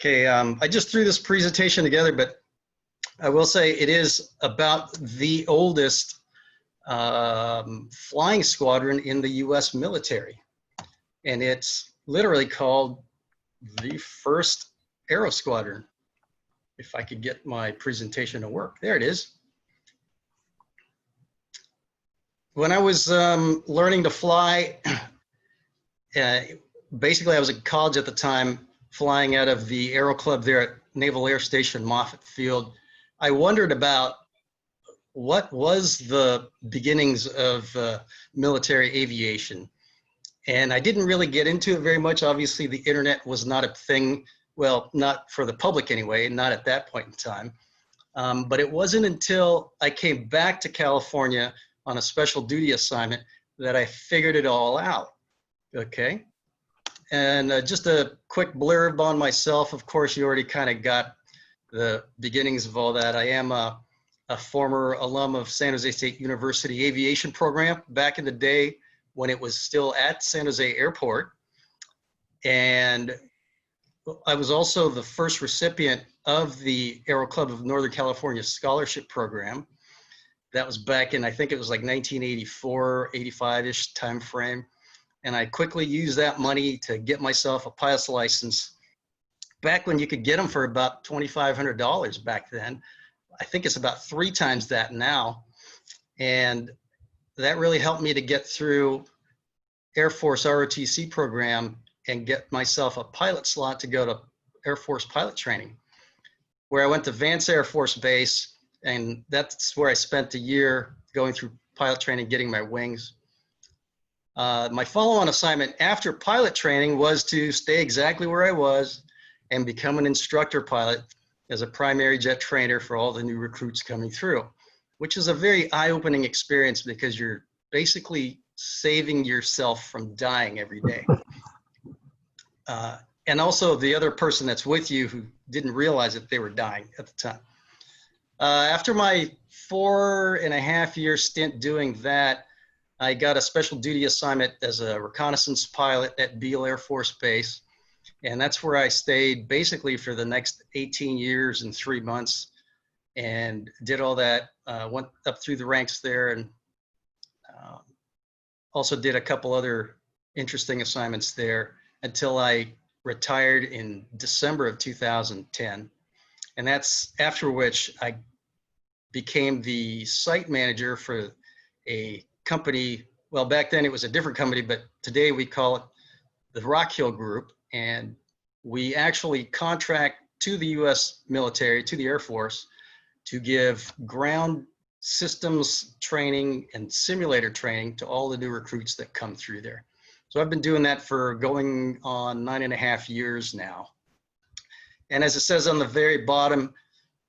Okay, I just threw this presentation together, but I will say it is about the oldest flying squadron in the U.S. military. And it's literally called the first Aero Squadron. If I could get my presentation to work. There it is. When I was learning to fly, basically I was in college at the time, flying out of the Aero Club there at Naval Air Station Moffett Field. I wondered about what was the beginnings of military aviation. And I didn't really get into it very much. Obviously, the internet was not a thing, well, not for the public anyway, not at that point in time. But it wasn't until I came back to California on a special duty assignment that I figured it all out, okay? And just a quick blurb on myself. Of course, you already kind of got the beginnings of all that. I am a former alum of San Jose State University aviation program back in the day when it was still at San Jose Airport. And I was also the first recipient of the Aero Club of Northern California Scholarship Program. That was back in, I think it was like 1984, 85-ish time frame. And I quickly used that money to get myself a pilot's license back when you could get them for about $2,500 back then. I think it's about 3 times that now. And that really helped me to get through Air Force ROTC program and get myself a pilot slot to go to Air Force pilot training, where I went to Vance Air Force Base, and that's where I spent a year going through pilot training, getting my wings. My follow-on assignment after pilot training was to stay exactly where I was and become an instructor pilot as a primary jet trainer for all the new recruits coming through, which is a very eye-opening experience because you're basically saving yourself from dying every day. And also the other person that's with you who didn't realize that they were dying at the time. After my 4.5-year stint doing that, I got a special duty assignment as a reconnaissance pilot at Beale Air Force Base. And that's where I stayed basically for the next 18 years and 3 months and did all that, went up through the ranks there, and also did a couple other interesting assignments there until I retired in December of 2010. And that's after which I became the site manager for a company. Well, back then it was a different company, but today we call it the Rock Hill Group. And we actually contract to the US military, to the Air Force, to give ground systems training and simulator training to all the new recruits that come through there. So I've been doing that for going on 9.5 years now. And as it says on the very bottom,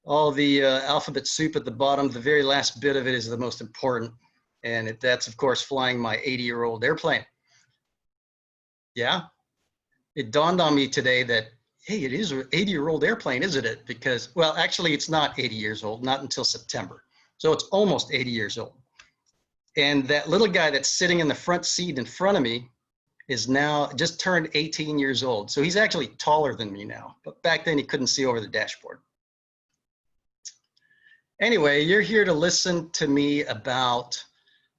all the alphabet soup at the bottom, the very last bit of it is the most important. And that's, of course, flying my 80-year-old airplane. Yeah, it dawned on me today that, hey, it is an 80-year-old airplane, isn't it? Because, well, actually, it's not 80 years old, not until September. So it's almost 80 years old. And that little guy that's sitting in the front seat in front of me is now just turned 18 years old. So he's actually taller than me now. But back then, he couldn't see over the dashboard. Anyway, you're here to listen to me about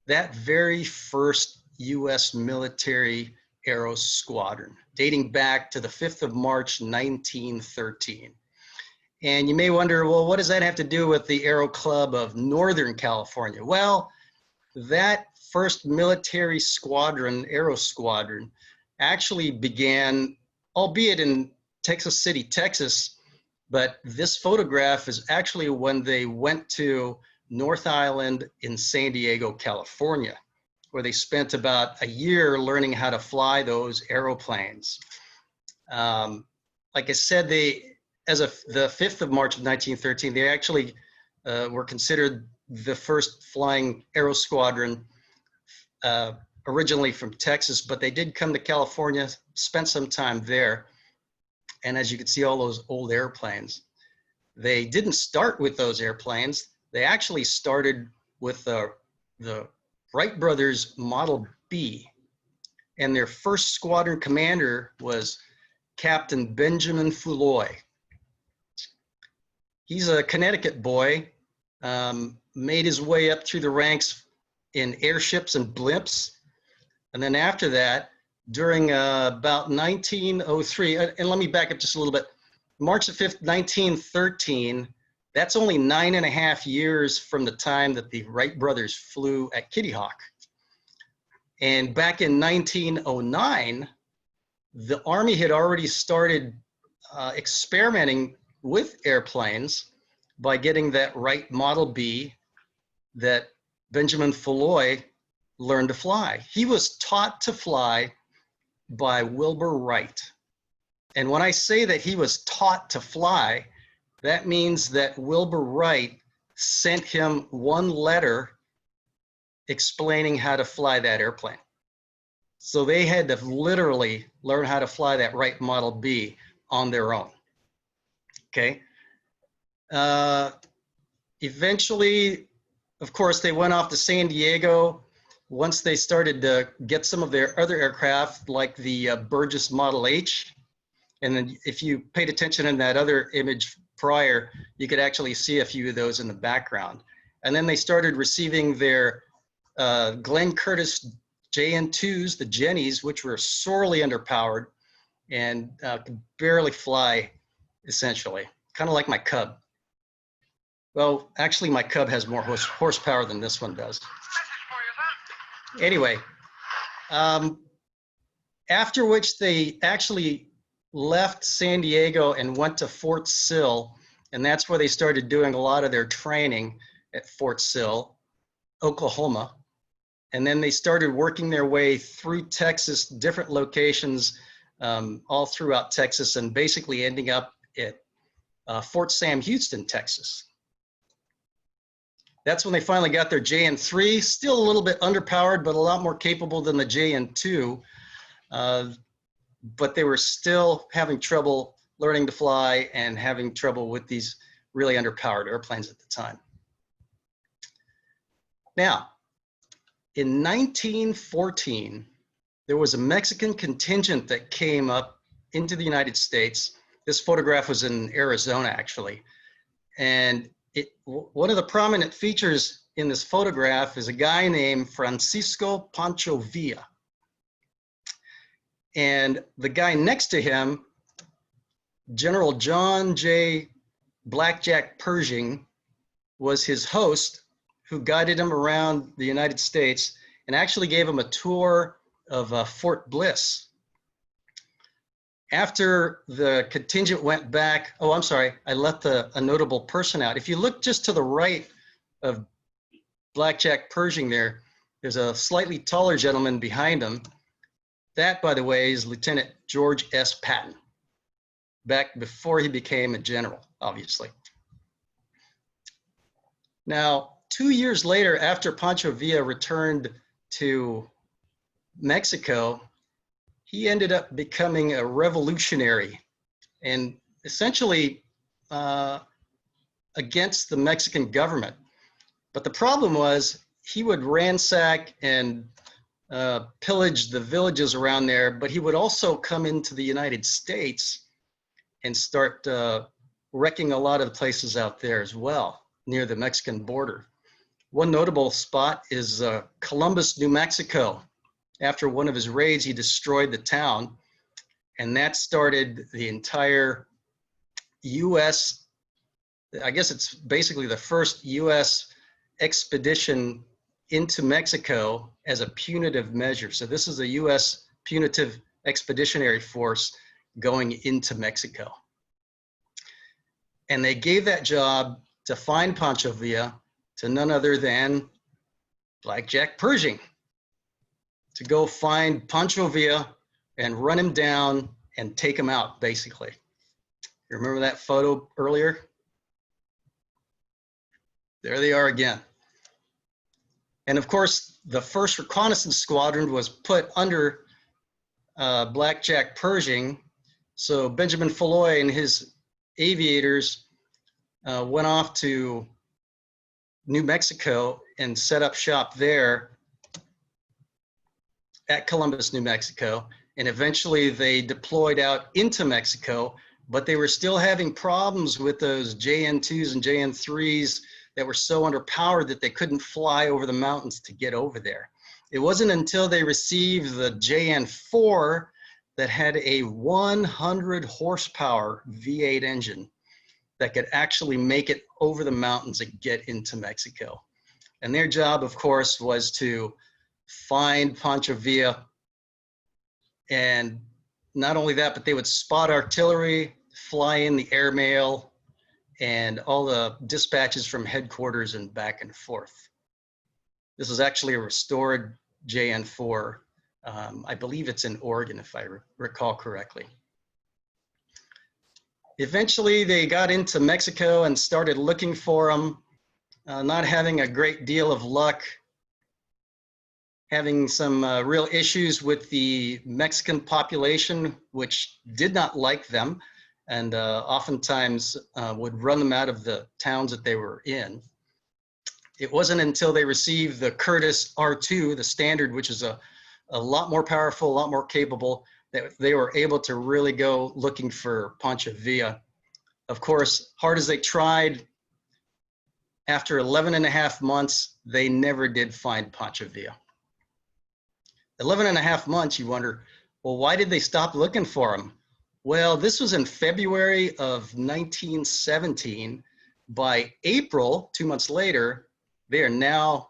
that very first U.S. military Aero Squadron, dating back to the 5th of March, 1913. And you may wonder, well, what does that have to do with the Aero Club of Northern California? Well, that first military squadron, Aero Squadron, actually began, albeit in Texas City, Texas, but this photograph is actually when they went to North Island in San Diego, California, where they spent about a year learning how to fly those aeroplanes. Like I said, as of the 5th of March of 1913, they actually were considered the first flying Aero Squadron, originally from Texas, but they did come to California, spent some time there. And as you can see, all those old airplanes, they didn't start with those airplanes. They actually started with the Wright brothers Model B, and their first squadron commander was Captain Benjamin Fulloy. He's a Connecticut boy, made his way up through the ranks in airships and blimps. And then after that, during about 1903, and let me back up just a little bit. March the 5th, 1913, that's only 9.5 years from the time that the Wright brothers flew at Kitty Hawk. And back in 1909, the Army had already started experimenting with airplanes by getting that Wright Model B that Benjamin Fulloy learned to fly. He was taught to fly by Wilbur Wright. And when I say that he was taught to fly, that means that Wilbur Wright sent him one letter explaining how to fly that airplane. So they had to literally learn how to fly that Wright Model B on their own. Okay. Eventually, of course, they went off to San Diego. Once they started to get some of their other aircraft, like the Burgess Model H, and then if you paid attention in that other image prior, you could actually see a few of those in the background. And then they started receiving their Glenn Curtiss JN2s, the Jennies, which were sorely underpowered and could barely fly, essentially, kind of like my Cub. Well, actually, my Cub has more horsepower than this one does. Anyway, after which they actually left San Diego and went to Fort Sill, and that's where they started doing a lot of their training at Fort Sill, Oklahoma. And then they started working their way through Texas, different locations all throughout Texas, and basically ending up at Fort Sam Houston, Texas. That's when they finally got their JN3, still a little bit underpowered, but a lot more capable than the JN2. But they were still having trouble learning to fly and having trouble with these really underpowered airplanes at the time. Now, in 1914, there was a Mexican contingent that came up into the United States. This photograph was in Arizona, actually. And one of the prominent features in this photograph is a guy named Francisco Pancho Villa. And the guy next to him, General John J. Blackjack Pershing, was his host, who guided him around the United States and actually gave him a tour of Fort Bliss. After the contingent went back, oh, I'm sorry, I left a notable person out. If you look just to the right of Blackjack Pershing there, there's a slightly taller gentleman behind him. That, by the way, is Lieutenant George S. Patton, back before he became a general, obviously. Now, 2 years later, after Pancho Villa returned to Mexico, he ended up becoming a revolutionary and essentially against the Mexican government. But the problem was he would ransack and pillage the villages around there, but he would also come into the United States and start wrecking a lot of the places out there as well, near the Mexican border. One notable spot is Columbus, New Mexico. After one of his raids, he destroyed the town, and that started the entire U.S., I guess it's basically the first U.S. expedition into Mexico as a punitive measure. So this is a U.S. punitive expeditionary force going into Mexico. And they gave that job to find Pancho Villa to none other than Blackjack Pershing, to go find Pancho Villa and run him down and take him out, basically. You remember that photo earlier? There they are again. And of course, the first reconnaissance squadron was put under Blackjack Pershing. So Benjamin Fulloy and his aviators went off to New Mexico and set up shop there at Columbus, New Mexico. and eventually they deployed out into Mexico, but they were still having problems with those JN2s and JN3s that were so underpowered that they couldn't fly over the mountains to get over there. It wasn't until they received the JN4 that had a 100 horsepower V8 engine that could actually make it over the mountains and get into Mexico. And their job, of course, was to find Pancho Villa. And not only that, but they would spot artillery, fly in the airmail, and all the dispatches from headquarters and back and forth. This is actually a restored JN4. I believe it's in Oregon, if I recall correctly. Eventually, they got into Mexico and started looking for them, not having a great deal of luck, having some real issues with the Mexican population, which did not like them, and oftentimes would run them out of the towns that they were in. It wasn't until they received the Curtiss R2, the standard, which is a lot more powerful, a lot more capable, that they were able to really go looking for Pancho Villa. Of course, hard as they tried, after 11.5 months, they never did find Pancho Villa. 11.5 months, you wonder, well, why did they stop looking for him? Well, this was in February of 1917. By April, 2 months later, they are now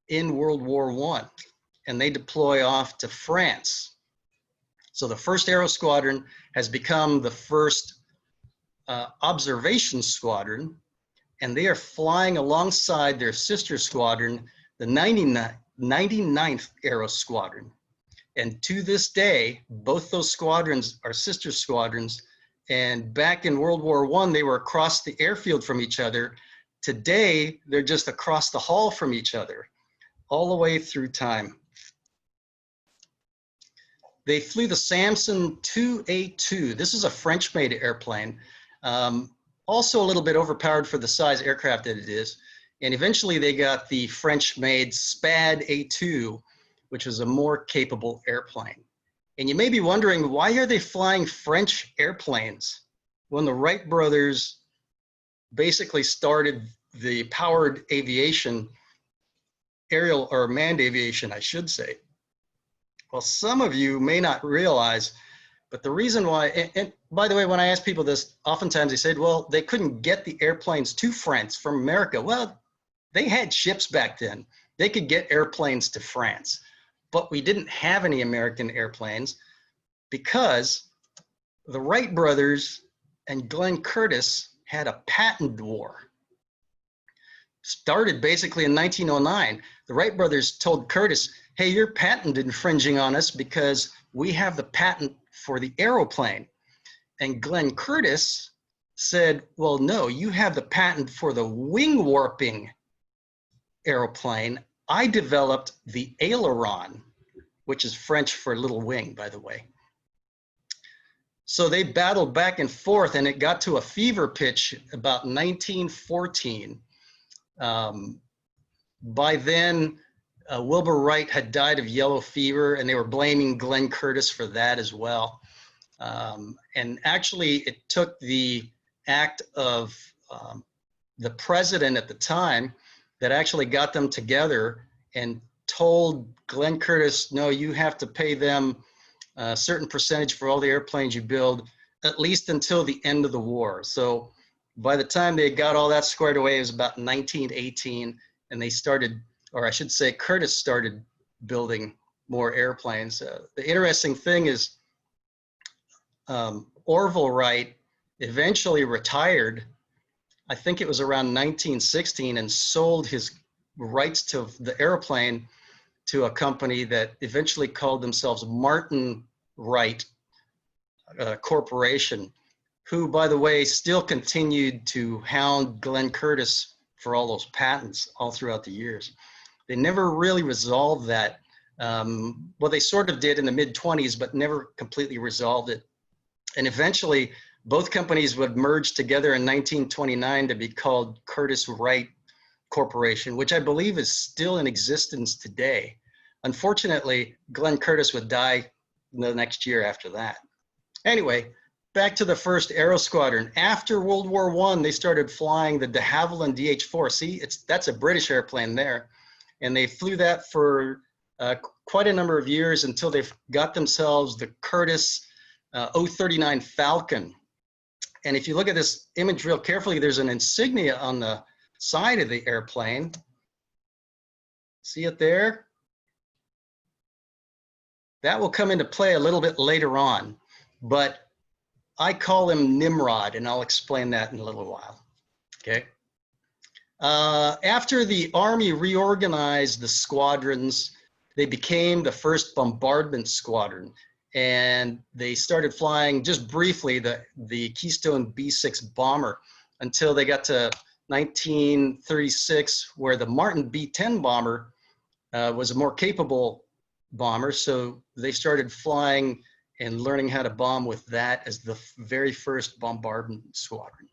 in World War I, and they deploy off to France. So the first Aero Squadron has become the first observation squadron, and they are flying alongside their sister squadron, the 99th Aero Squadron. And to this day, both those squadrons are sister squadrons. And back in World War I, they were across the airfield from each other. Today, they're just across the hall from each other, all the way through time. They flew the Samson 2A2. This is a French-made airplane. Also a little bit overpowered for the size aircraft that it is. And eventually they got the French-made SPAD A2, which was a more capable airplane. And you may be wondering, why are they flying French airplanes when the Wright brothers basically started the powered aviation, aerial or manned aviation, I should say? Well, some of you may not realize, but the reason why, and by the way, when I ask people this, oftentimes they said, well, they couldn't get the airplanes to France from America. Well, they had ships back then. They could get airplanes to France, but we didn't have any American airplanes because the Wright brothers and Glenn Curtiss had a patent war. Started basically in 1909. The Wright brothers told Curtiss, hey, you're patent infringing on us because we have the patent for the aeroplane. And Glenn Curtiss said, well, no, you have the patent for the wing warping aeroplane. I developed the aileron, which is French for little wing, by the way. So they battled back and forth, and it got to a fever pitch about 1914. By then, Wilbur Wright had died of yellow fever, and they were blaming Glenn Curtiss for that as well. And actually, it took the act of the president at the time that actually got them together and told Glenn Curtiss, no, you have to pay them a certain percentage for all the airplanes you build, at least until the end of the war. So by the time they got all that squared away, it was about 1918, and they started, or I should say Curtiss started building more airplanes. The interesting thing is Orville Wright eventually retired. I think it was around 1916, and sold his rights to the airplane to a company that eventually called themselves Martin Wright Corporation, who, by the way, still continued to hound Glenn Curtiss for all those patents all throughout the years. They never really resolved that. Well, they sort of did in the mid-20s, but never completely resolved it. And eventually, both companies would merge together in 1929 to be called Curtiss Wright Corporation, which I believe is still in existence today. Unfortunately, Glenn Curtiss would die the next year after that. Anyway, back to the first Aero Squadron. After World War I, they started flying the de Havilland DH-4. See, that's a British airplane there. And they flew that for quite a number of years until they got themselves the Curtiss 039 Falcon. And if you look at this image real carefully, there's an insignia on the side of the airplane. See it there? That will come into play a little bit later on, but I call him Nimrod, and I'll explain that in a little while, okay? After the Army reorganized the squadrons, they became the first bombardment squadron, and they started flying just briefly the Keystone B-6 bomber until they got to 1936, where the Martin B-10 bomber was a more capable bomber, so they started flying and learning how to bomb with that as the very first bombardment squadron.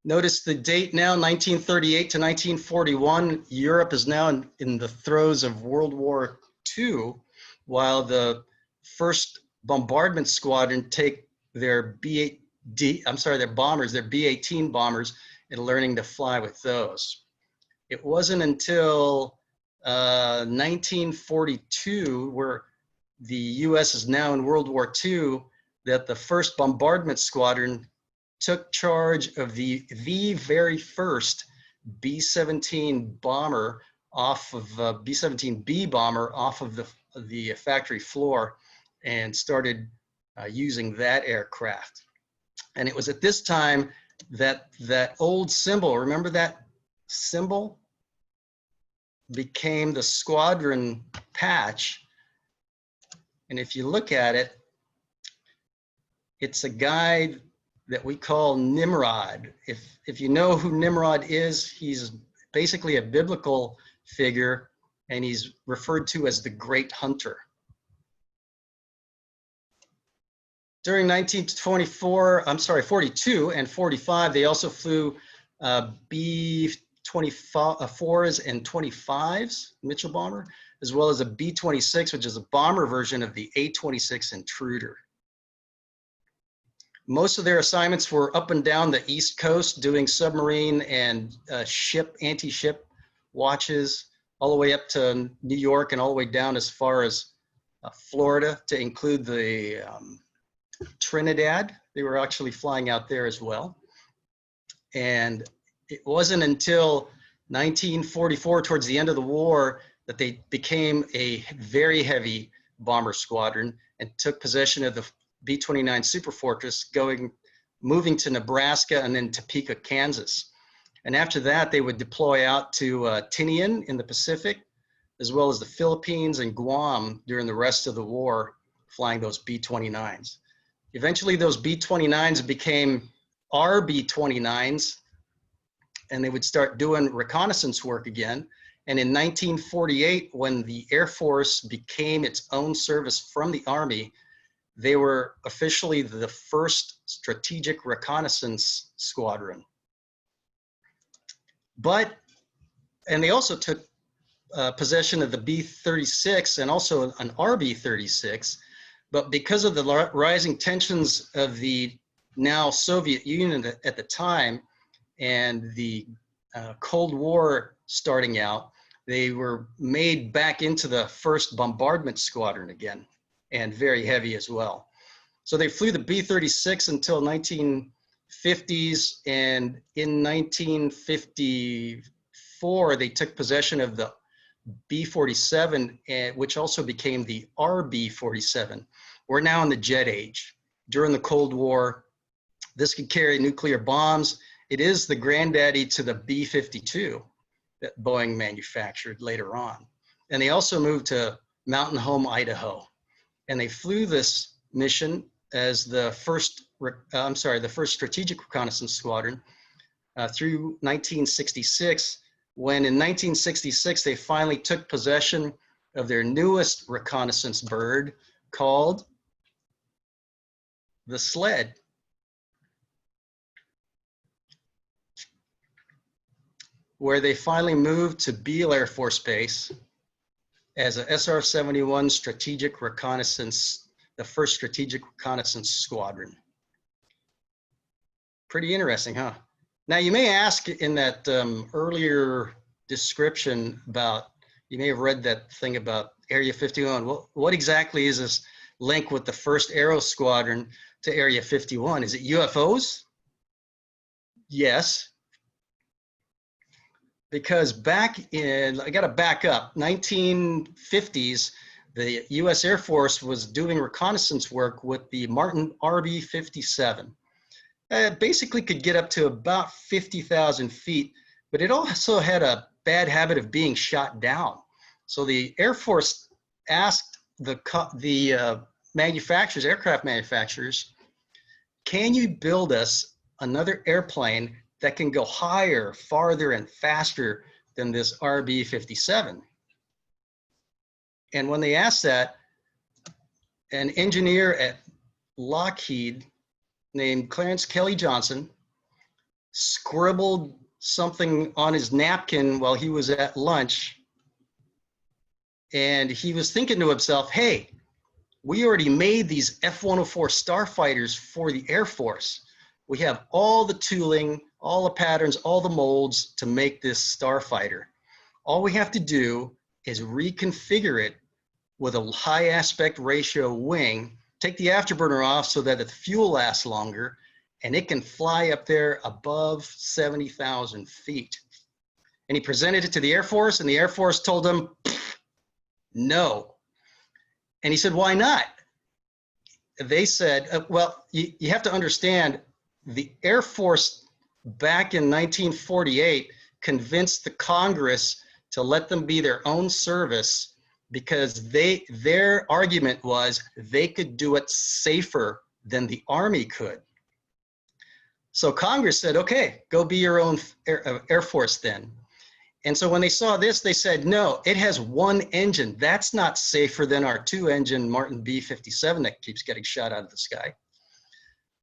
Notice the date now, 1938 to 1941. Europe is now in the throes of World War II, while the first bombardment squadron take their their bombers, their B-18 bombers, and learning to fly with those. It wasn't until 1942, where the US is now in World War II, that the first bombardment squadron took charge of the very first B-17 bomber off of B-17B bomber off of the factory floor and started using that aircraft. And it was at this time that that old symbol, remember that symbol, became the squadron patch. And if you look at it, it's a guy that we call Nimrod. If you know who Nimrod is, he's basically a biblical figure, and he's referred to as the Great Hunter. During 42 and 45, they also flew B-24s and 25s, Mitchell bomber, as well as a B-26, which is a bomber version of the A-26 Intruder. Most of their assignments were up and down the East Coast, doing submarine and anti-ship watches, all the way up to New York and all the way down as far as Florida, to include the Trinidad. They were actually flying out there as well. And it wasn't until 1944, towards the end of the war, that they became a very heavy bomber squadron and took possession of the B-29 Superfortress, moving to Nebraska and then Topeka, Kansas. And after that, they would deploy out to Tinian in the Pacific, as well as the Philippines and Guam during the rest of the war, flying those B-29s. Eventually, those B-29s became our B-29s, and they would start doing reconnaissance work again. And in 1948, when the Air Force became its own service from the Army, they were officially the first strategic reconnaissance squadron. And they also took possession of the B-36 and also an RB-36, but because of the rising tensions of the now Soviet Union at the time and the Cold War starting out, they were made back into the first bombardment squadron again, and very heavy as well. So they flew the B-36 until 1950s, and in 1954, they took possession of the B-47, which also became the RB-47. We're now in the jet age. During the Cold War, this could carry nuclear bombs. It is the granddaddy to the B-52 that Boeing manufactured later on. And they also moved to Mountain Home, Idaho. And they flew this mission as the first strategic reconnaissance squadron through 1966, when in 1966, they finally took possession of their newest reconnaissance bird called the Sled. Where they finally moved to Beale Air Force Base as a SR-71 strategic reconnaissance, the first strategic reconnaissance squadron. Pretty interesting, huh? Now you may ask in that earlier description about, you may have read that thing about Area 51. Well, what exactly is this link with the first Aero Squadron to Area 51? Is it UFOs? Yes. Because back in, I got to back up, 1950s, the U.S. Air Force was doing reconnaissance work with the Martin RB-57. It basically could get up to about 50,000 feet, but it also had a bad habit of being shot down. So the Air Force asked the manufacturers, aircraft manufacturers, can you build us another airplane that can go higher, farther, and faster than this RB-57? And when they asked that, an engineer at Lockheed named Clarence Kelly Johnson scribbled something on his napkin while he was at lunch. And he was thinking to himself, hey, we already made these F-104 starfighters for the Air Force. We have all the tooling, all the patterns, all the molds to make this starfighter. All we have to do is reconfigure it with a high aspect ratio wing, take the afterburner off so that the fuel lasts longer, and it can fly up there above 70,000 feet. And he presented it to the Air Force, and the Air Force told him, no. And he said, why not? They said, well, you have to understand, the Air Force back in 1948 convinced the Congress to let them be their own service because their argument was they could do it safer than the Army could. So Congress said, okay, go be your own Air Force then. And so when they saw this, they said, no, it has one engine. That's not safer than our two-engine Martin B-57 that keeps getting shot out of the sky.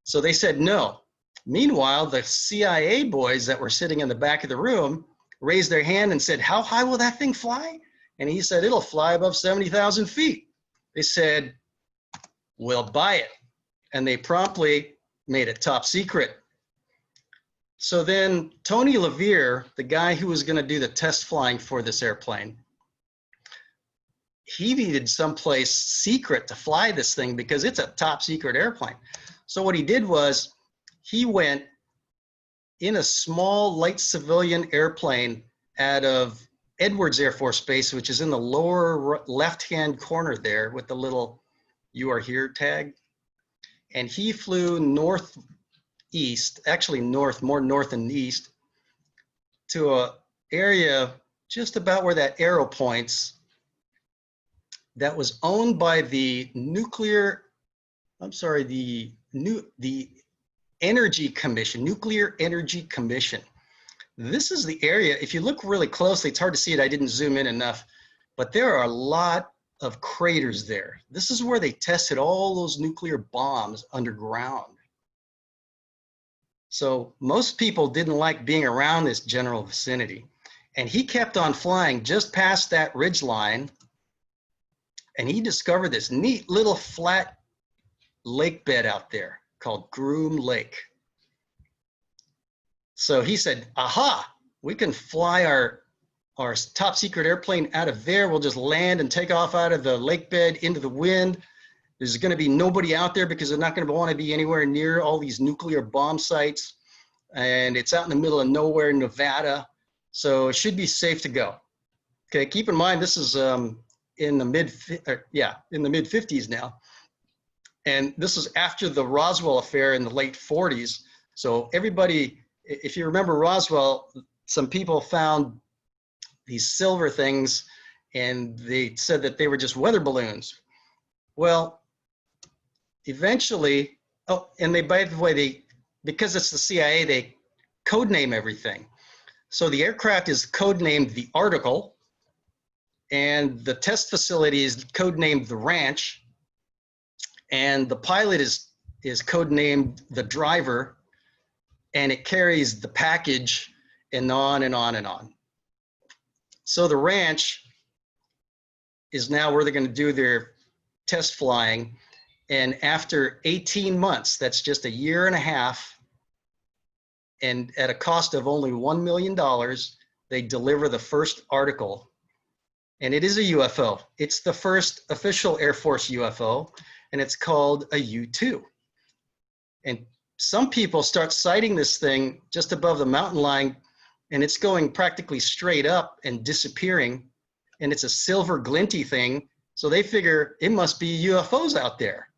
So they said no. Meanwhile, the CIA boys that were sitting in the back of the room raised their hand and said, how high will that thing fly? And he said, it'll fly above 70,000 feet. They said, we'll buy it. And they promptly made it top secret. So then Tony LaVere, the guy who was going to do the test flying for this airplane, he needed someplace secret to fly this thing because it's a top secret airplane. So what he did was he went in a small light civilian airplane out of Edwards Air Force Base, which is in the lower left-hand corner there with the little "You are here" tag. And he flew northeast, actually north, more north than east, to an area just about where that arrow points that was owned by the Energy Commission, Nuclear Energy Commission. This is the area, if you look really closely, it's hard to see it, I didn't zoom in enough, but there are a lot of craters there. This is where they tested all those nuclear bombs underground. So most people didn't like being around this general vicinity. And he kept on flying just past that ridge line, and he discovered this neat little flat lake bed out there called Groom Lake. So he said, aha, we can fly our top secret airplane out of there. We'll just land and take off out of the lake bed into the wind. There's going to be nobody out there because they're not going to want to be anywhere near all these nuclear bomb sites. And it's out in the middle of nowhere in Nevada. So it should be safe to go. Okay, keep in mind, this is in the mid-50s now. And this is after the Roswell affair in the late 40s. So everybody, if you remember Roswell, some people found these silver things and they said that they were just weather balloons. Well, eventually, oh, and they, by the way, because it's the CIA, they codename everything. So the aircraft is codenamed the Article, and the test facility is codenamed the Ranch, and the pilot is codenamed the Driver, and it carries the package, and on and on and on. So the Ranch is now where they're going to do their test flying. And after 18 months, that's just a year and a half, and at a cost of only $1 million, they deliver the first article. And it is a UFO. It's the first official Air Force UFO, and it's called a U-2. And some people start sighting this thing just above the mountain line, and it's going practically straight up and disappearing. And it's a silver glinty thing. So they figure it must be UFOs out there.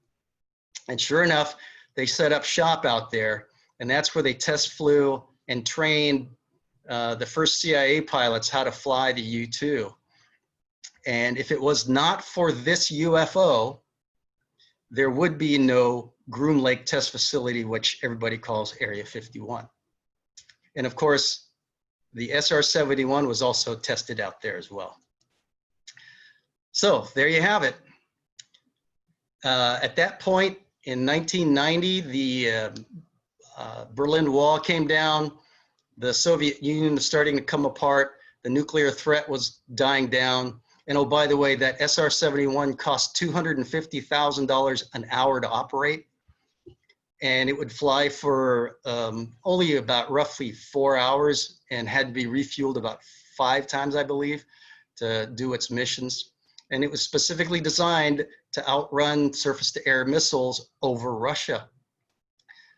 And sure enough, they set up shop out there. And that's where they test flew and trained the first CIA pilots how to fly the U-2. And if it was not for this UFO, there would be no Groom Lake Test Facility, which everybody calls Area 51. And of course, the SR-71 was also tested out there as well. So there you have it. At that point in 1990, the Berlin Wall came down. The Soviet Union was starting to come apart. The nuclear threat was dying down. And oh, by the way, that SR-71 cost $250,000 an hour to operate. And it would fly for only about roughly 4 hours and had to be refueled about 5 times, I believe, to do its missions. And it was specifically designed to outrun surface-to-air missiles over Russia.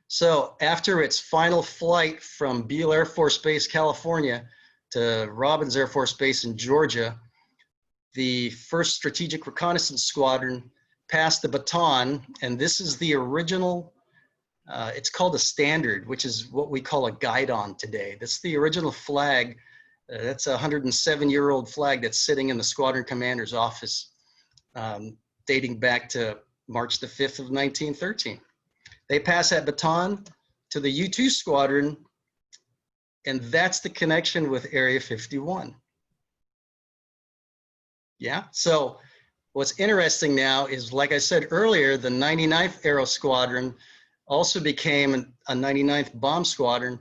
So after its final flight from Beale Air Force Base, California, to Robbins Air Force Base in Georgia, the 1st Strategic Reconnaissance Squadron passed the baton, and this is the original, it's called a standard, which is what we call a guidon today. That's the original flag. That's a 107-year-old flag that's sitting in the squadron commander's office, dating back to March the 5th of 1913. They pass that baton to the U-2 squadron, and that's the connection with Area 51. Yeah, so what's interesting now is, like I said earlier, the 99th Aero Squadron also became a 99th Bomb Squadron,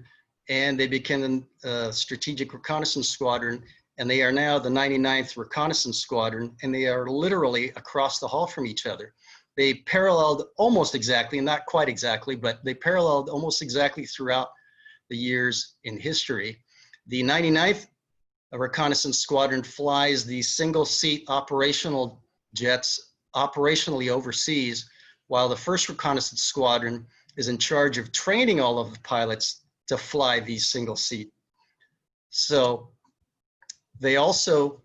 and they became a Strategic Reconnaissance Squadron, and they are now the 99th Reconnaissance Squadron, and they are literally across the hall from each other. They paralleled almost exactly, not quite exactly, but they paralleled almost exactly throughout the years in history. The 99th Reconnaissance Squadron flies the single-seat operational jets operationally overseas, while the 1st Reconnaissance Squadron is in charge of training all of the pilots to fly these single-seat. So they also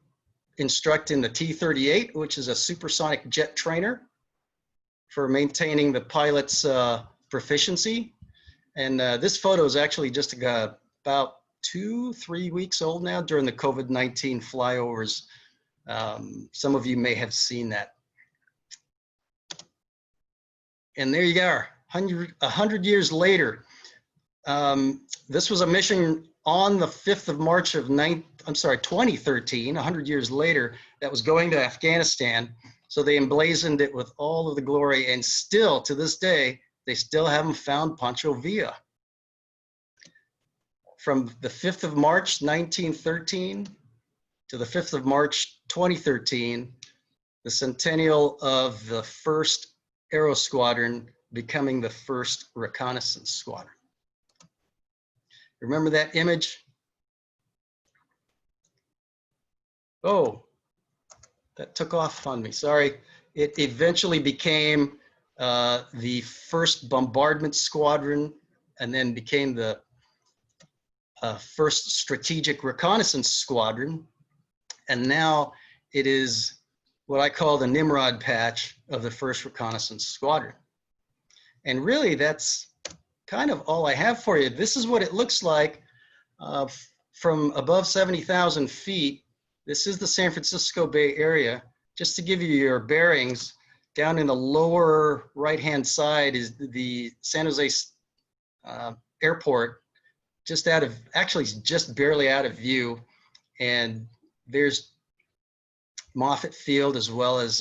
instruct in the T-38, which is a supersonic jet trainer for maintaining the pilot's proficiency. And this photo is actually just about 2-3 weeks old now during the COVID-19 flyovers. Some of you may have seen that. And there you are, 100 years later. This was a mission on the 5th of March of 2013, 100 years later, that was going to Afghanistan. So they emblazoned it with all of the glory, and still to this day, they still haven't found Pancho Villa. From the 5th of March, 1913 to the 5th of March, 2013, the centennial of the 1st Aero Squadron becoming the 1st Reconnaissance Squadron. Remember that image? Oh, that took off on me, sorry. It eventually became the 1st Bombardment Squadron, and then became the 1st Strategic Reconnaissance Squadron. And now it is what I call the Nimrod patch of the 1st Reconnaissance Squadron. And really, that's kind of all I have for you. This is what it looks like from above 70,000 feet. This is the San Francisco Bay Area. Just to give you your bearings, down in the lower right-hand side is the San Jose Airport, just out of, actually just barely out of view. And there's Moffett Field as well as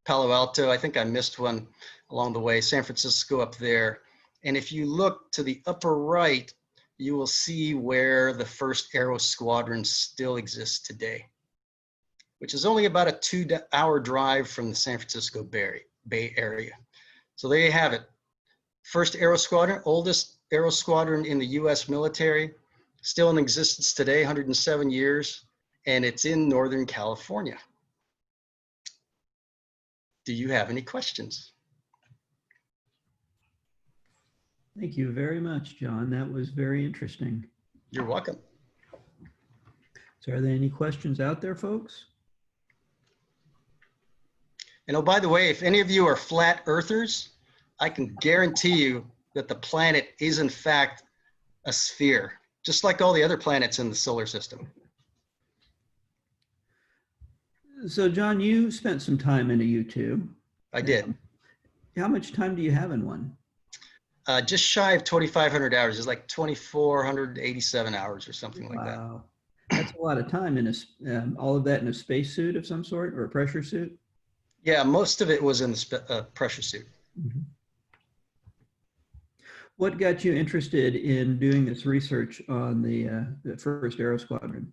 Palo Alto. I think I missed one along the way, San Francisco up there. And if you look to the upper right, you will see where the 1st Aero Squadron still exists today, which is only about a 2-hour drive from the San Francisco Bay Area. So there you have it. First Aero Squadron, oldest Aero Squadron in the US military, still in existence today, 107 years, and it's in Northern California. Do you have any questions? Thank you very much, John. That was very interesting. You're welcome. So are there any questions out there, folks? And oh, by the way, if any of you are flat earthers, I can guarantee you that the planet is in fact a sphere, just like all the other planets in the solar system. So John, you spent some time in a U-2. I did. How much time do you have in one? Just shy of 2,500 hours. It's like 2,487 hours or something like that. Wow. That's a lot of time in a, all of that in a spacesuit of some sort or a pressure suit? Yeah, most of it was in the pressure suit. Mm-hmm. What got you interested in doing this research on the first Aero Squadron?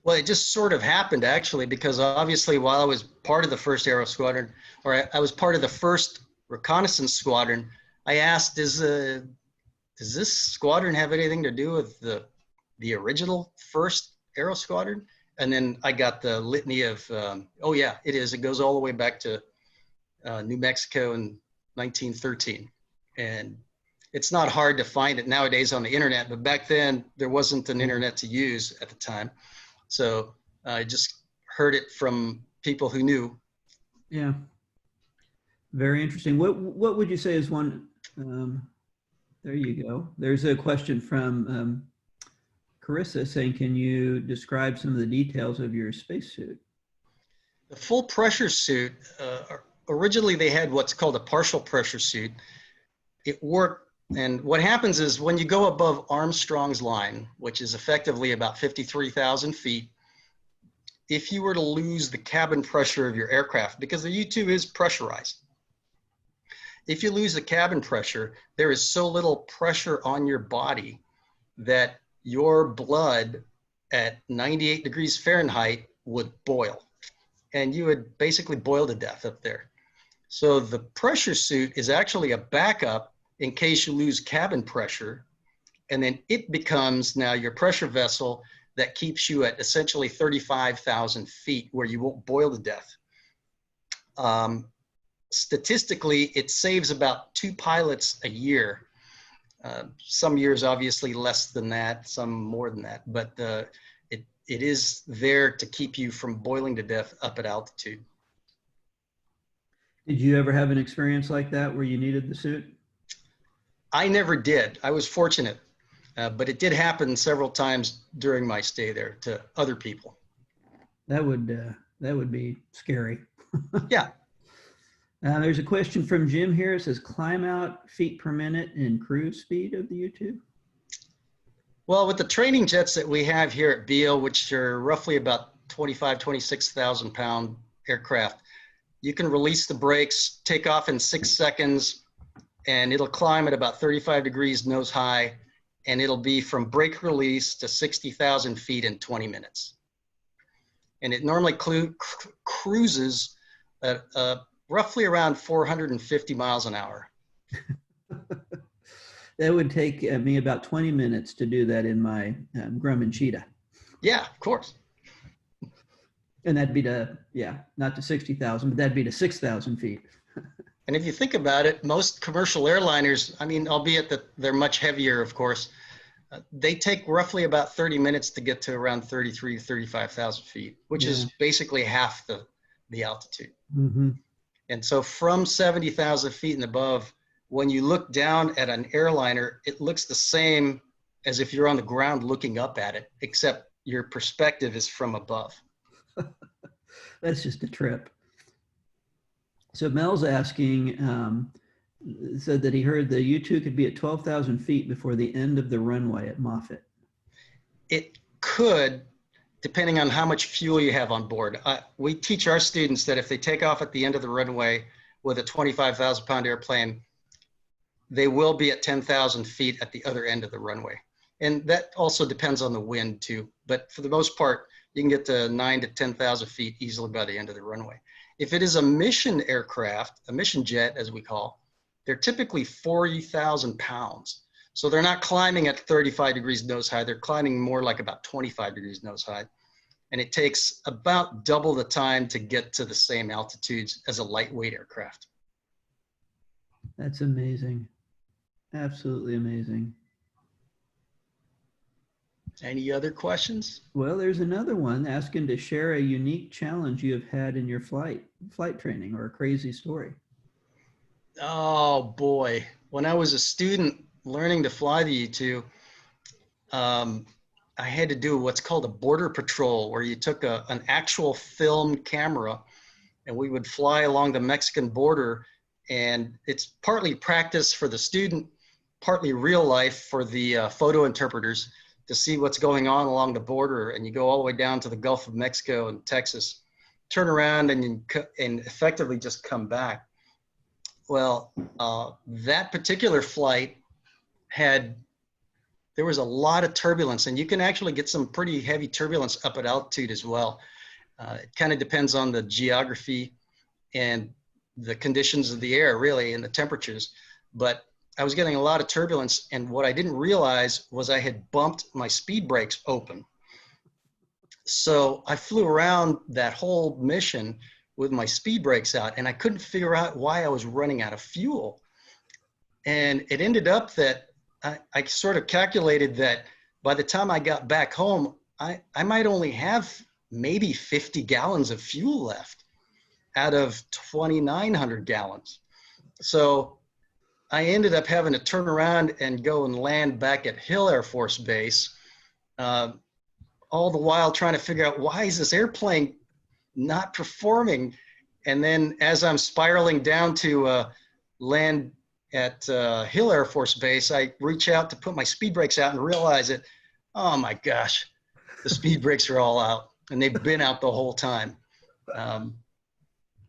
Well, it just sort of happened actually, because obviously while I was part of the first Aero Squadron, or I was part of the first reconnaissance squadron, I asked, does this squadron have anything to do with the original first Aero Squadron? And then I got the litany of, oh yeah, it is. It goes all the way back to New Mexico in 1913. And it's not hard to find it nowadays on the internet, but back then there wasn't an internet to use at the time. So I just heard it from people who knew. Yeah, very interesting. What would you say is one, there you go. There's a question from Carissa saying, can you describe some of the details of your spacesuit? The full pressure suit, originally they had what's called a partial pressure suit. It worked, and what happens is when you go above Armstrong's line, which is effectively about 53,000 feet, if you were to lose the cabin pressure of your aircraft, because the U-2 is pressurized, if you lose the cabin pressure, there is so little pressure on your body that your blood at 98 degrees Fahrenheit would boil, and you would basically boil to death up there. So the pressure suit is actually a backup in case you lose cabin pressure, and then it becomes now your pressure vessel that keeps you at essentially 35,000 feet where you won't boil to death. Statistically, it saves about 2 pilots a year. Some years obviously less than that, some more than that, but it is there to keep you from boiling to death up at altitude. Did you ever have an experience like that where you needed the suit? I never did. I was fortunate, but it did happen several times during my stay there to other people. That would be scary. Yeah. There's a question from Jim here. It says, climb out feet per minute and cruise speed of the U-2? Well, with the training jets that we have here at Beale, which are roughly about 26,000 pound aircraft, you can release the brakes, take off in 6 seconds, and it'll climb at about 35 degrees nose high, and it'll be from brake release to 60,000 feet in 20 minutes. And it normally cruises at roughly around 450 miles an hour. That would take me about 20 minutes to do that in my Grumman Cheetah. Yeah, of course. And that'd be to, yeah, not to 60,000, but that'd be to 6,000 feet. And if you think about it, most commercial airliners, I mean, albeit that they're much heavier, of course, they take roughly about 30 minutes to get to around 33, 35,000 feet, which is basically half the altitude. Mm-hmm. And so from 70,000 feet and above, when you look down at an airliner, it looks the same as if you're on the ground looking up at it, except your perspective is from above. That's just a trip. So Mel's asking, said that he heard the U-2 could be at 12,000 feet before the end of the runway at Moffett. It could, depending on how much fuel you have on board. We teach our students that if they take off at the end of the runway with a 25,000 pound airplane, they will be at 10,000 feet at the other end of the runway. And that also depends on the wind too. But for the most part, you can get to 9 to 10,000 feet easily by the end of the runway. If it is a mission aircraft, a mission jet, as we call, they're typically 40,000 pounds. So they're not climbing at 35 degrees nose high. They're climbing more like about 25 degrees nose high. And it takes about double the time to get to the same altitudes as a lightweight aircraft. That's amazing. Absolutely amazing. Any other questions? Well, there's another one asking to share a unique challenge you have had in your flight training, or a crazy story. Oh boy. When I was a student learning to fly the U-2, I had to do what's called a border patrol, where you took an actual film camera and we would fly along the Mexican border. And it's partly practice for the student, partly real life for the photo interpreters to see what's going on along the border. And you go all the way down to the Gulf of Mexico and Texas, turn around and effectively just come back. Well, that particular flight there was a lot of turbulence, and you can actually get some pretty heavy turbulence up at altitude as well. It kind of depends on the geography and the conditions of the air, really, and the temperatures. But I was getting a lot of turbulence, and what I didn't realize was I had bumped my speed brakes open. So I flew around that whole mission with my speed brakes out, and I couldn't figure out why I was running out of fuel. And it ended up that I sort of calculated that by the time I got back home, I might only have maybe 50 gallons of fuel left out of 2,900 gallons. So I ended up having to turn around and go and land back at Hill Air Force Base, all the while trying to figure out, why is this airplane not performing? And then as I'm spiraling down to land at Hill Air Force Base, I reach out to put my speed brakes out and realize that, oh my gosh, the speed brakes are all out, and they've been out the whole time.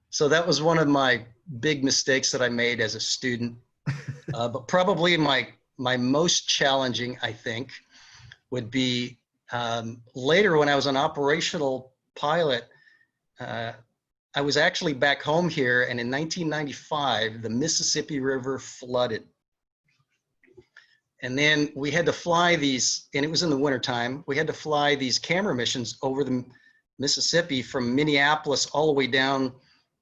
So that was one of my big mistakes that I made as a student. But probably my most challenging, I think, would be later when I was an operational pilot. I was actually back home here, and in 1995, the Mississippi River flooded. And then we had to fly these, and it was in the wintertime, we had to fly these camera missions over the Mississippi from Minneapolis all the way down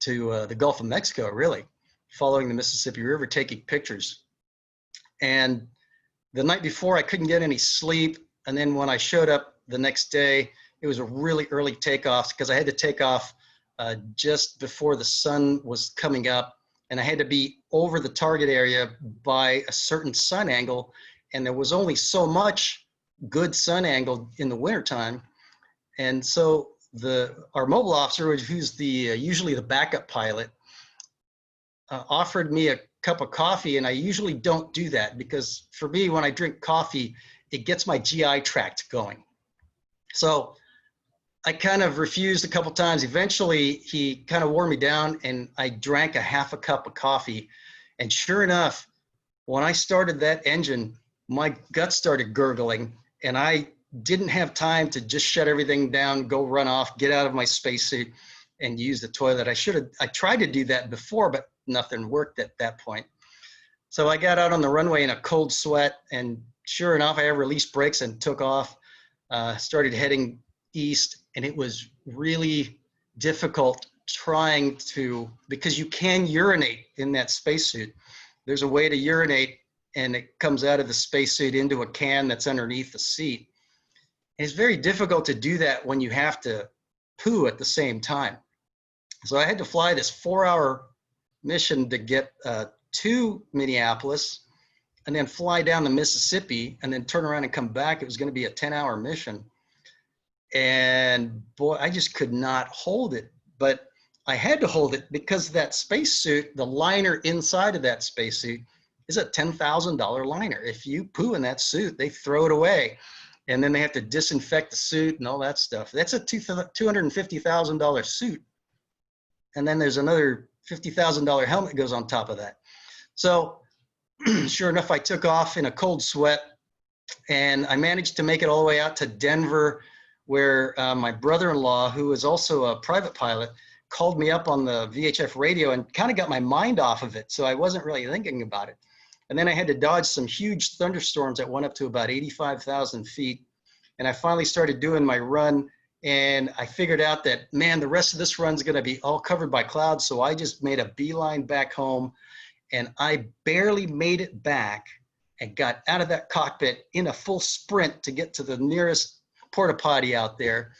to the Gulf of Mexico, really, following the Mississippi River, taking pictures. And the night before, I couldn't get any sleep. And then when I showed up the next day, it was a really early takeoff, because I had to take off just before the sun was coming up, and I had to be over the target area by a certain sun angle, and there was only so much good sun angle in the wintertime. And so our mobile officer, who's usually the backup pilot, offered me a cup of coffee, and I usually don't do that, because for me, when I drink coffee, it gets my GI tract going. So I kind of refused a couple times. Eventually, he kind of wore me down, and I drank a half a cup of coffee. And sure enough, when I started that engine, my gut started gurgling, and I didn't have time to just shut everything down, go run off, get out of my spacesuit, and use the toilet. I tried to do that before, but nothing worked at that point. So I got out on the runway in a cold sweat, and sure enough, I released brakes and took off, started heading east. And it was really difficult trying to, because you can urinate in that spacesuit. There's a way to urinate, and it comes out of the spacesuit into a can that's underneath the seat. And it's very difficult to do that when you have to poo at the same time. So I had to fly this 4-hour mission to get to Minneapolis, and then fly down the Mississippi, and then turn around and come back. It was going to be a 10-hour mission. And boy, I just could not hold it. But I had to hold it because that spacesuit, the liner inside of that spacesuit, is a $10,000 liner. If you poo in that suit, they throw it away. And then they have to disinfect the suit and all that stuff. That's a $250,000 suit. And then there's another $50,000 helmet goes on top of that. So sure enough, I took off in a cold sweat, and I managed to make it all the way out to Denver, where my brother-in-law, who was also a private pilot, called me up on the VHF radio and kind of got my mind off of it. So I wasn't really thinking about it. And then I had to dodge some huge thunderstorms that went up to about 85,000 feet. And I finally started doing my run, and I figured out that, man, the rest of this run's gonna be all covered by clouds. So I just made a beeline back home, and I barely made it back and got out of that cockpit in a full sprint to get to the nearest porta potty out there.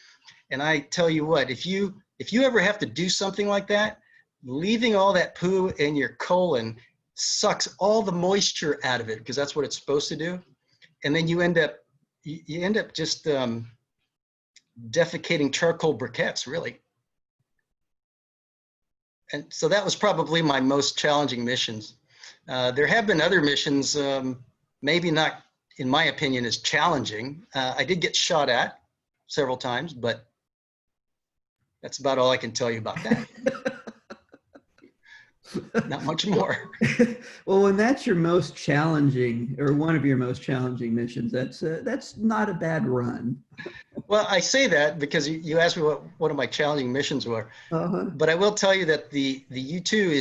And I tell you what, if you ever have to do something like that, leaving all that poo in your colon sucks all the moisture out of it, because that's what it's supposed to do. And then you end up just defecating charcoal briquettes, really. And so that was probably my most challenging missions. There have been other missions, maybe not, in my opinion, as challenging. I did get shot at several times, but that's about all I can tell you about that. Not much more. Well, when that's your most challenging, or one of your most challenging missions, that's not a bad run. Well, I say that because you asked me what one of my challenging missions were. But I will tell you that the U-2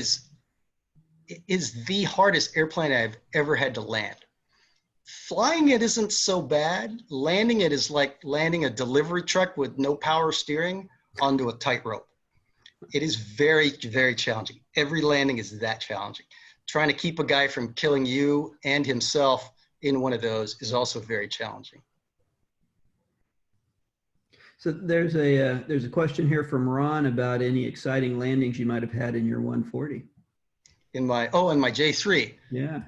is the hardest airplane I've ever had to land. Flying it isn't so bad. Landing it is like landing a delivery truck with no power steering onto a tightrope. It is very, very challenging. Every landing is that challenging. Trying to keep a guy from killing you and himself in one of those is also very challenging. So there's a question here from Ron about any exciting landings you might have had in your 140. In my J3. Yeah.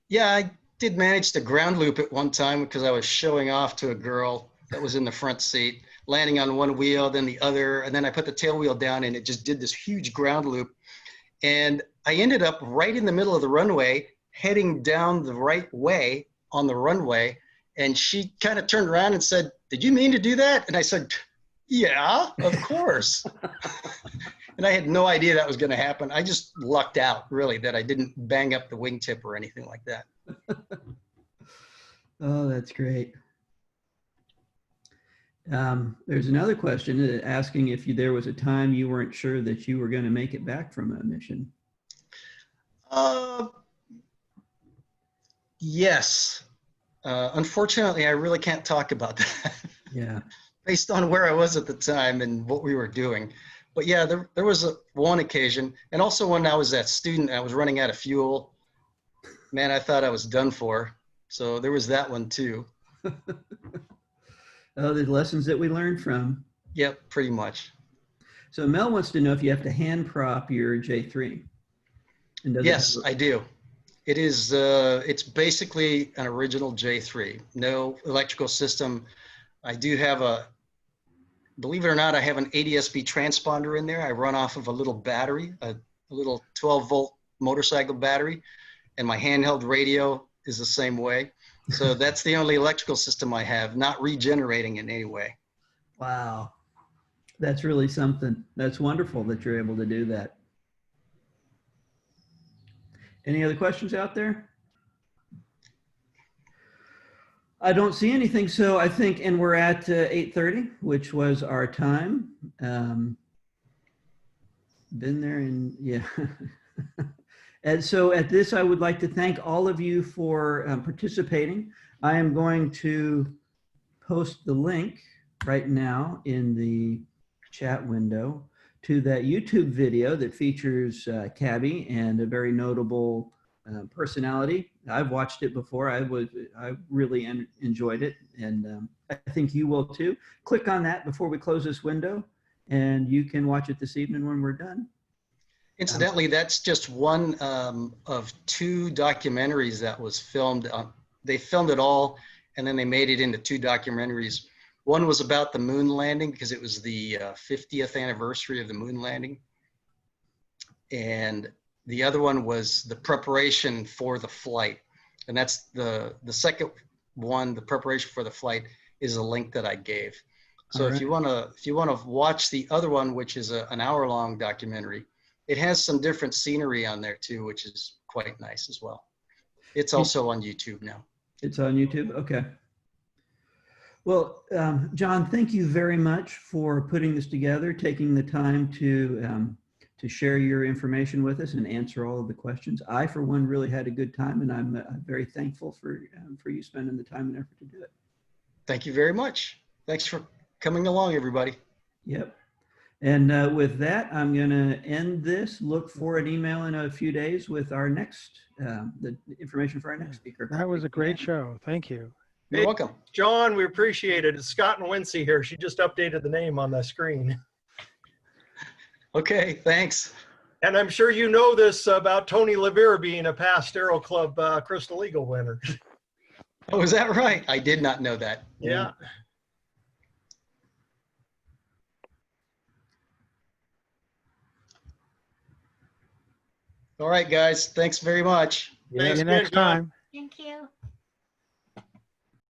Yeah, I did manage to ground loop at one time because I was showing off to a girl that was in the front seat, landing on one wheel, then the other, and then I put the tail wheel down and it just did this huge ground loop. And I ended up right in the middle of the runway, heading down the right way on the runway. And she kind of turned around and said, "Did you mean to do that?" And I said, "Yeah, of course." And I had no idea that was going to happen. I just lucked out, really, that I didn't bang up the wingtip or anything like that. Oh, that's great. There's another question asking if there was a time you weren't sure that you were going to make it back from a mission. Yes. Unfortunately, I really can't talk about that. Yeah. Based on where I was at the time and what we were doing. But yeah, there was one occasion, and also when I was that student, I was running out of fuel. Man, I thought I was done for. So there was that one too. Oh, the lessons that we learned from. Yep, pretty much. So Mel wants to know if you have to hand prop your J3. And yes, I do. It is, it's basically an original J3. No electrical system. I do have believe it or not, I have an ADS-B transponder in there. I run off of a little battery, a little 12-volt motorcycle battery, and my handheld radio is the same way. So that's the only electrical system I have, not regenerating in any way. Wow. That's really something. That's wonderful that you're able to do that. Any other questions out there? I don't see anything. So I think, and we're at 8:30, which was our time. Been there and yeah. And so at this, I would like to thank all of you for participating. I am going to post the link right now in the chat window to that YouTube video that features Cabby and a very notable personality. I've watched it before. I really enjoyed it, and I think you will too. Click on that before we close this window, and you can watch it this evening when we're done. Incidentally, that's just one of two documentaries that was filmed. They filmed it all, and then they made it into two documentaries. One was about the moon landing because it was the 50th anniversary of the moon landing. And the other one was the preparation for the flight. And that's the second one, the preparation for the flight, is a link that I gave. So All right. if you wanna watch the other one, which is an hour-long documentary, it has some different scenery on there too, which is quite nice as well. It's also on YouTube now. It's on YouTube? Okay. Well, John, thank you very much for putting this together, taking the time to share your information with us and answer all of the questions. I, for one, really had a good time, and I'm very thankful for you spending the time and effort to do it. Thank you very much. Thanks for coming along, everybody. Yep. And with that, I'm going to end this. Look for an email in a few days with our next, the information for our next speaker. That was a great show. Thank you. You're welcome. John, we appreciate it. It's Scott and Wincy here. She just updated the name on the screen. Okay, thanks. And I'm sure you know this about Tony Levere being a past Aero Club Crystal Eagle winner. Oh, is that right? I did not know that. Yeah. All right, guys. Thanks very much. See Thanks you again, next John. time. Thank you.